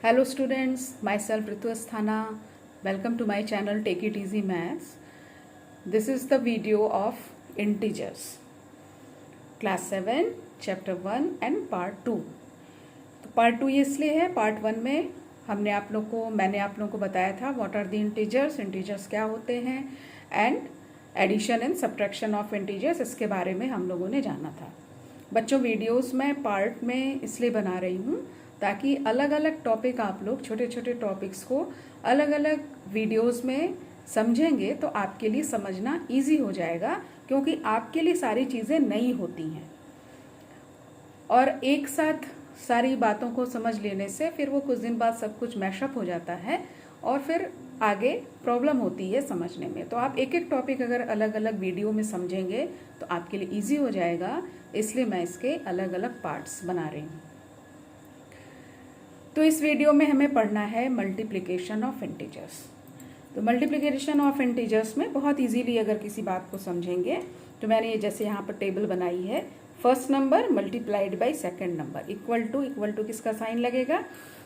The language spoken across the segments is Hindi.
Hello students, myself Ritu Asthana. Welcome to my channel Take It Easy Maths. This is the video of integers. Class 7, Chapter 1 and Part 2. तो Part 2 ये इसलिए है, Part 1 में मैंने आप लोगों को बताया था what are the integers, integers क्या होते हैं and addition and subtraction of integers, इसके बारे में हम लोगों ने जाना था. बच्चों वीडियोस मैं पार्ट में इसलिए बना रही हूँ ताकि अलग अलग टॉपिक आप लोग छोटे छोटे टॉपिक्स को अलग अलग वीडियोस में समझेंगे तो आपके लिए समझना इजी हो जाएगा, क्योंकि आपके लिए सारी चीज़ें नई होती हैं और एक साथ सारी बातों को समझ लेने से फिर वो कुछ दिन बाद सब कुछ मैशअप हो जाता है और फिर आगे प्रॉब्लम होती है समझने में. तो आप एक एक टॉपिक अगर अलग अलग वीडियो में समझेंगे तो आपके लिए इजी हो जाएगा, इसलिए मैं इसके अलग अलग पार्ट्स बना रही हूँ. तो इस वीडियो में हमें पढ़ना है मल्टीप्लिकेशन ऑफ इंटीजर्स. तो मल्टीप्लिकेशन ऑफ इंटीजर्स में बहुत इजीली अगर किसी बात को समझेंगे तो मैंने ये जैसे यहाँ पर टेबल बनाई है, first number multiplied by second number equal to किसका साइन लगेगा.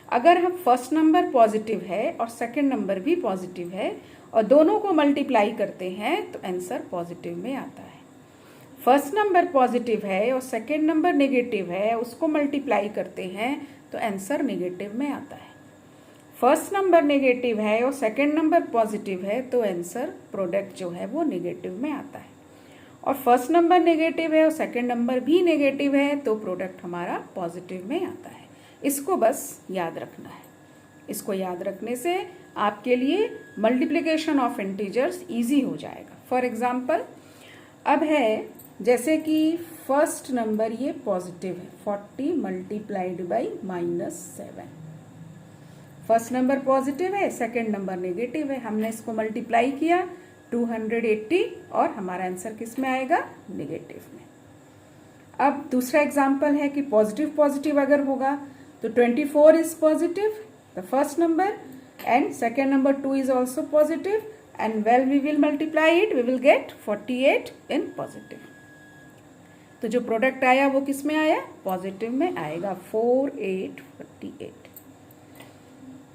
अगर हम फर्स्ट नंबर पॉजिटिव है और सेकंड नंबर भी पॉजिटिव है और दोनों को मल्टीप्लाई करते हैं तो आंसर पॉजिटिव में आता है. फर्स्ट नंबर पॉजिटिव है और सेकंड नंबर नेगेटिव है, उसको मल्टीप्लाई करते हैं तो आंसर नेगेटिव में आता है. फर्स्ट नंबर नेगेटिव है और सेकंड नंबर पॉजिटिव है तो आंसर प्रोडक्ट जो है वो नेगेटिव में आता है. और फर्स्ट नंबर नेगेटिव है और सेकंड नंबर भी नेगेटिव है तो प्रोडक्ट हमारा पॉजिटिव में आता है. इसको बस याद रखना है. इसको याद रखने से आपके लिए मल्टीप्लिकेशन ऑफ इंटीजर्स इजी हो जाएगा. फॉर एग्जाम्पल अब है जैसे कि फर्स्ट नंबर ये पॉजिटिव है 40 multiplied by -7. First number positive है, सेकंड नंबर नेगेटिव है, हमने इसको मल्टीप्लाई किया 280 और हमारा आंसर किस में आएगा, नेगेटिव में. अब दूसरा एग्जांपल है कि पॉजिटिव पॉजिटिव अगर होगा तो 24 is positive the first number and second number 2 is also positive and well we will multiply it, we will get 48 in positive. तो जो प्रोडक्ट आया वो किस में आया, पॉजिटिव में आएगा 4848.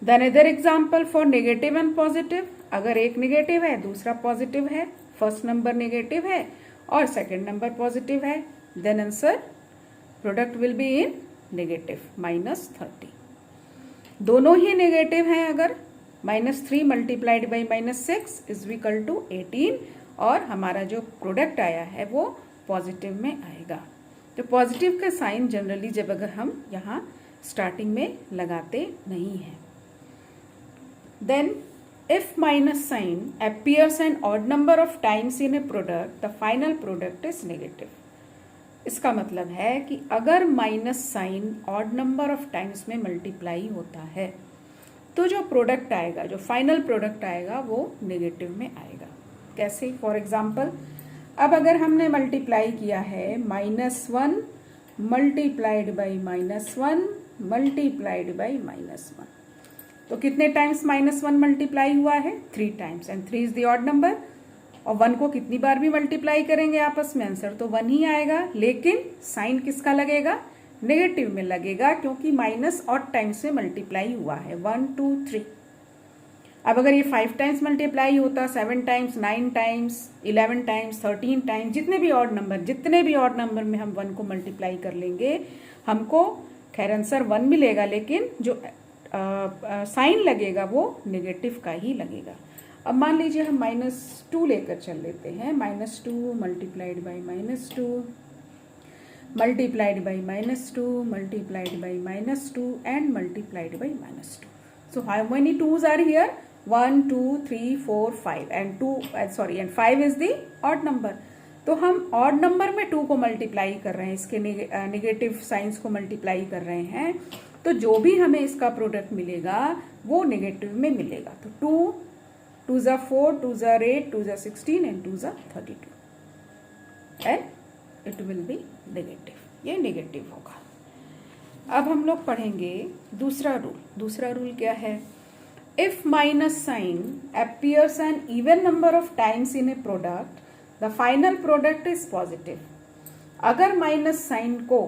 Then other example for negative and positive. अगर एक नेगेटिव है दूसरा पॉजिटिव है, फर्स्ट नंबर नेगेटिव है और सेकंड नंबर पॉजिटिव है, then answer product will be in negative -30. दोनों ही नेगेटिव हैं अगर -3 multiplied by -6 is equal to 18 और हमारा जो प्रोडक्ट आया है वो पॉजिटिव में आएगा. तो पॉजिटिव का साइन जनरली जब अगर हम यहाँ स्टार्टिंग में लगाते नहीं हैं. Then if minus sign appears an odd number of times in a product, the final product is negative. इसका मतलब है कि अगर minus sign odd number of times में मल्टीप्लाई होता है तो जो प्रोडक्ट आएगा, जो फाइनल प्रोडक्ट आएगा वो नेगेटिव में आएगा. कैसे, फॉर एग्जांपल अब अगर हमने मल्टीप्लाई किया है -1 मल्टीप्लाइड बाई -1 मल्टीप्लाइड बाई -1 तो कितने टाइम्स -1 मल्टीप्लाई हुआ है, 3 times and 3 is the odd number. और 1 को कितनी बार भी मल्टीप्लाई करेंगे आपस में आंसर तो 1 ही आएगा, लेकिन साइन किसका लगेगा, नेगेटिव में लगेगा, क्योंकि माइनस ऑड टाइम्स में मल्टीप्लाई हुआ है 1 2 3. अब अगर ये 5 टाइम्स मल्टीप्लाई होता, 7 टाइम्स, 9 टाइम्स, 11 टाइम्स, 13 टाइम्स, जितने भी ऑड नंबर में हम 1 को मल्टीप्लाई कर लेंगे हमको खैर आंसर 1 मिलेगा, लेकिन जो साइन लगेगा वो नेगेटिव का ही लगेगा. अब मान लीजिए हम -2 लेकर चल लेते हैं, -2 multiplied by -2 multiplied by -2 multiplied by -2 and multiplied by -2. So how many 2's are here, 1 2 3 4 5 and 5 is the odd number. तो हम odd number में 2 को मल्टीप्लाई कर रहे हैं, इसके नेगेटिव साइंस को मल्टीप्लाई कर रहे हैं, तो जो भी हमें इसका प्रोडक्ट मिलेगा वो नेगेटिव में मिलेगा. तो 2 2s are 4 2s are 8 2s are 16 and 2s are 32 and it will be negative. ये नेगेटिव होगा. अब हम लोग पढ़ेंगे दूसरा रूल. दूसरा रूल क्या है, if minus sign appears an even number of times in a product, the final product is positive. अगर माइनस साइन को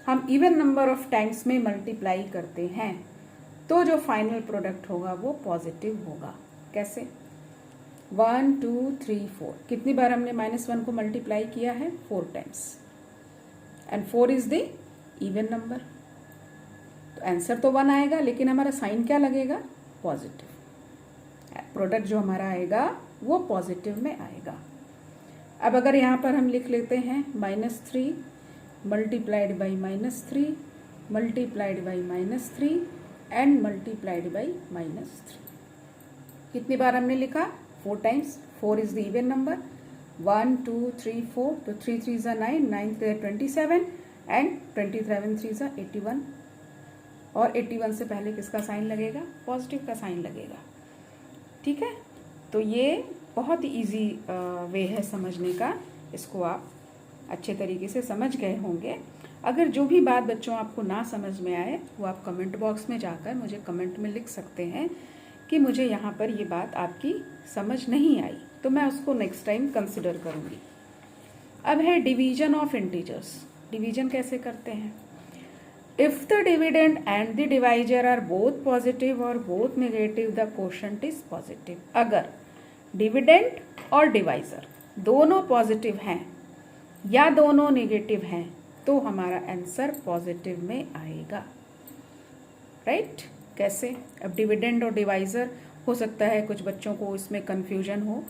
हम इवन नंबर ऑफ टाइम्स में मल्टीप्लाई करते हैं तो जो फाइनल प्रोडक्ट होगा वो पॉजिटिव होगा। कैसे? 1 2 3 4, कितनी बार हमने -1 को मल्टीप्लाई किया है? 4 times, and 4 is the even number. तो आंसर तो 1 आएगा, लेकिन हमारा साइन क्या लगेगा? पॉजिटिव। प्रोडक्ट जो हमारा आएगा वो पॉजिटिव में आएगा। अब अगर यहाँ पर हम लिख लेते हैं -3 multiplied by -3 multiplied by -3 and multiplied by -3, कितनी बार हमने लिखा? 4 times. 4 is the even number. 1 2 3 4, तो 3 3 ज़ा 9, 9 3 27 एंड 27 3 ज़ा 81, और 81 से पहले किसका साइन लगेगा? पॉजिटिव का साइन लगेगा। ठीक है, तो ये बहुत इजी वे है समझने का, इसको आप अच्छे तरीके से समझ गए होंगे। अगर जो भी बात बच्चों आपको ना समझ में आए वो आप कमेंट बॉक्स में जाकर मुझे कमेंट में लिख सकते हैं कि मुझे यहाँ पर ये बात आपकी समझ नहीं आई, तो मैं उसको नेक्स्ट टाइम कंसिडर करूँगी। अब है डिवीजन ऑफ इंटीजर्स। डिवीजन कैसे करते हैं? If the dividend and the divisor are both positive और both negative, the quotient is positive. अगर डिविडेंड और डिवाइजर दोनों पॉजिटिव हैं या दोनों नेगेटिव हैं तो हमारा आंसर पॉजिटिव में आएगा। राइट? कैसे? अब डिविडेंड और डिवाइजर, हो सकता है कुछ बच्चों को इसमें कंफ्यूजन हो।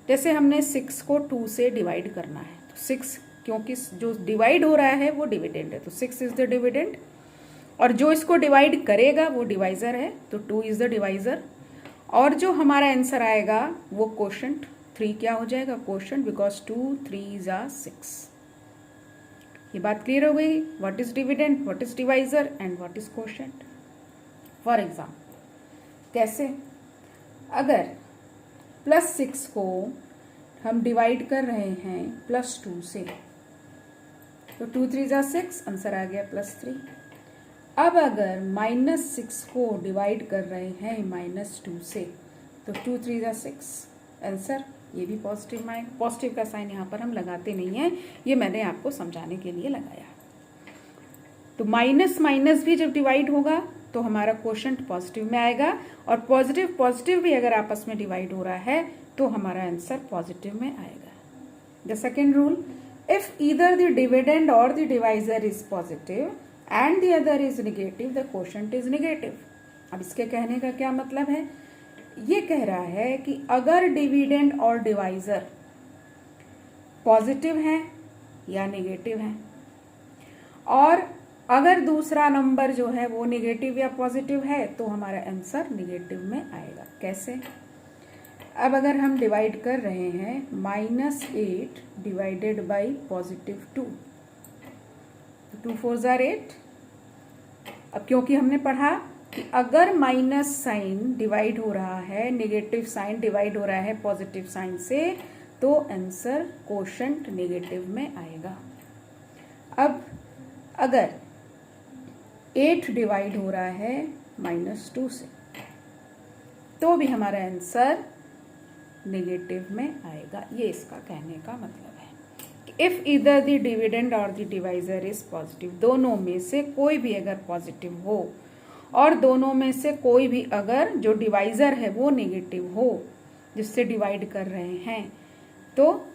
जैसे हमने 6 को 2 से डिवाइड करना है, तो 6, क्योंकि जो डिवाइड हो रहा है वो डिविडेंड है, तो 6 इज द डिविडेंड, और जो इसको डिवाइड करेगा वो डिवाइजर है, तो 2 इज द डिवाइजर। और जो हमारा आंसर आएगा वो क्वोशंट 3 क्या हो जाएगा? क्वोशंट, बिकॉज 2 3 ज़ा 6। ये बात क्लियर हो गई? What is dividend, what is divisor and what is quotient. For example, कैसे? अगर +6 को हम डिवाइड कर रहे हैं +2 से, तो 2 3 ज़ा 6, आंसर आ गया +3। अब अगर -6 को डिवाइड कर रहे हैं -2 से, तो 2 3 ज़ा 6, आंसर ये भी पॉजिटिव में आएगा। पॉजिटिव का साइन यहाँ पर हम लगाते नहीं हैं, ये मैंने आपको समझाने के लिए लगाया। तो माइनस माइनस भी जब डिवाइड होगा तो हमारा क्वोशंट पॉजिटिव में आएगा, और पॉजिटिव पॉजिटिव भी अगर आपस में डिवाइड हो रहा है तो हमारा आंसर पॉजिटिव में आएगा। The second rule, if either the dividend और the divisor is positive and the other is negative, the quotient is negative. अब इसके कहने का क्या मतलब है? ये कह रहा है कि अगर डिविडेंड और डिवाइजर पॉजिटिव हैं या नेगेटिव हैं, और अगर दूसरा नंबर जो है वो नेगेटिव या पॉजिटिव है, तो हमारा आंसर नेगेटिव में आएगा। कैसे? अब अगर हम डिवाइड कर रहे हैं -8 डिवाइडेड बाई +2, 2 4 ज़ा 8। अब क्योंकि हमने पढ़ा कि अगर माइनस साइन डिवाइड हो रहा है, नेगेटिव साइन डिवाइड हो रहा है पॉजिटिव साइन से, तो आंसर क्वोशंट नेगेटिव में आएगा। अब अगर 8 डिवाइड हो रहा है -2 से, तो भी हमारा आंसर नेगेटिव में आएगा। ये इसका कहने का मतलब है कि इफ ईदर द डिविडेंड और द डिवाइजर इज पॉजिटिव, दोनों में से कोई भी अगर पॉजिटिव हो और दोनों में से कोई भी अगर जो डिवाइजर है वो नेगेटिव हो, जिससे डिवाइड कर रहे हैं, तो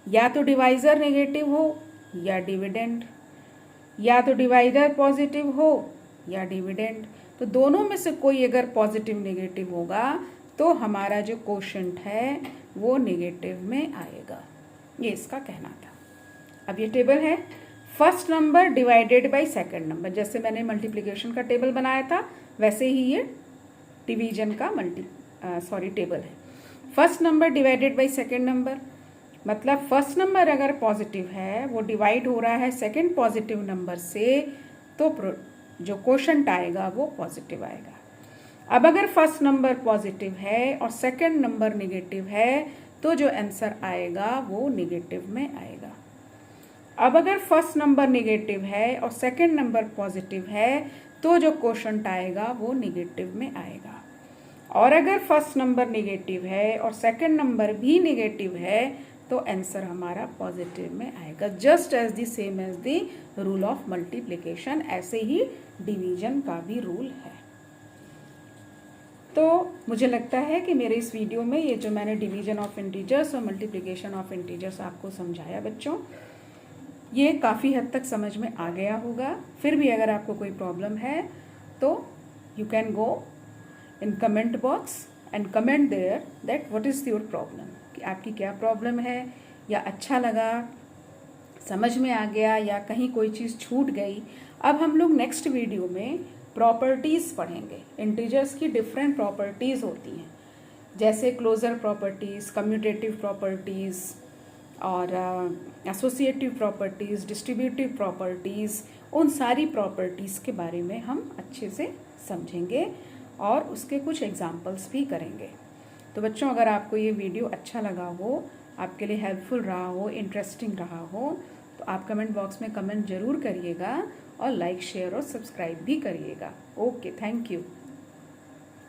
या तो डिवाइजर नेगेटिव हो या डिविडेंड, या तो डिवाइजर पॉजिटिव हो या डिविडेंड, तो दोनों में से कोई अगर पॉजिटिव नेगेटिव होगा तो हमारा जो क्वोशंट है वो नेगेटिव में आएगा। ये इसका कहना था। अब ये टेबल है, first number divided by second number. जैसे मैंने मल्टीप्लिकेशन का टेबल बनाया था वैसे ही ये डिवीजन का टेबल है। First number divided by second number, मतलब फर्स्ट नंबर अगर पॉजिटिव है वो डिवाइड हो रहा है सेकंड पॉजिटिव नंबर से, तो जो क्वोशंट आएगा वो पॉजिटिव आएगा। अब अगर फर्स्ट नंबर पॉजिटिव है और सेकंड नंबर नेगेटिव है, तो जो आंसर आएगा वो नेगेटिव में आएगा। अब अगर फर्स्ट नंबर नेगेटिव है और सेकंड नंबर पॉजिटिव है, तो जो क्वोशंट आएगा वो नेगेटिव में आएगा। और अगर फर्स्ट नंबर नेगेटिव है और सेकंड नंबर भी नेगेटिव है, तो आंसर हमारा पॉजिटिव में आएगा। Just as the same as the rule of multiplication, ऐसे ही डिवीजन का भी रूल है। तो मुझे लगता है कि मेरे इस वीडियो में ये जो मैंने डिवीजन ऑफ इंटीजर्स और मल्टीप्लिकेशन ऑफ इंटीजर्स आपको समझाया बच्चों, ये काफ़ी हद तक समझ में आ गया होगा। फिर भी अगर आपको कोई प्रॉब्लम है तो you can go in comment box and comment there that what is your problem, कि आपकी क्या प्रॉब्लम है, या अच्छा लगा, समझ में आ गया, या कहीं कोई चीज़ छूट गई। अब हम लोग नेक्स्ट वीडियो में प्रॉपर्टीज़ पढ़ेंगे। इंटीजर्स की डिफरेंट प्रॉपर्टीज़ होती हैं, जैसे क्लोजर प्रॉपर्टीज़, कम्यूटेटिव प्रॉपर्टीज़ और एसोसिएटिव प्रॉपर्टीज़, डिस्ट्रीब्यूटिव प्रॉपर्टीज़। उन सारी प्रॉपर्टीज़ के बारे में हम अच्छे से समझेंगे और उसके कुछ एग्जाम्पल्स भी करेंगे। तो बच्चों, अगर आपको ये वीडियो अच्छा लगा हो, आपके लिए हेल्पफुल रहा हो, इंटरेस्टिंग रहा हो, तो आप कमेंट बॉक्स में कमेंट ज़रूर करिएगा और लाइक, शेयर और सब्सक्राइब भी करिएगा। Okay, thank you.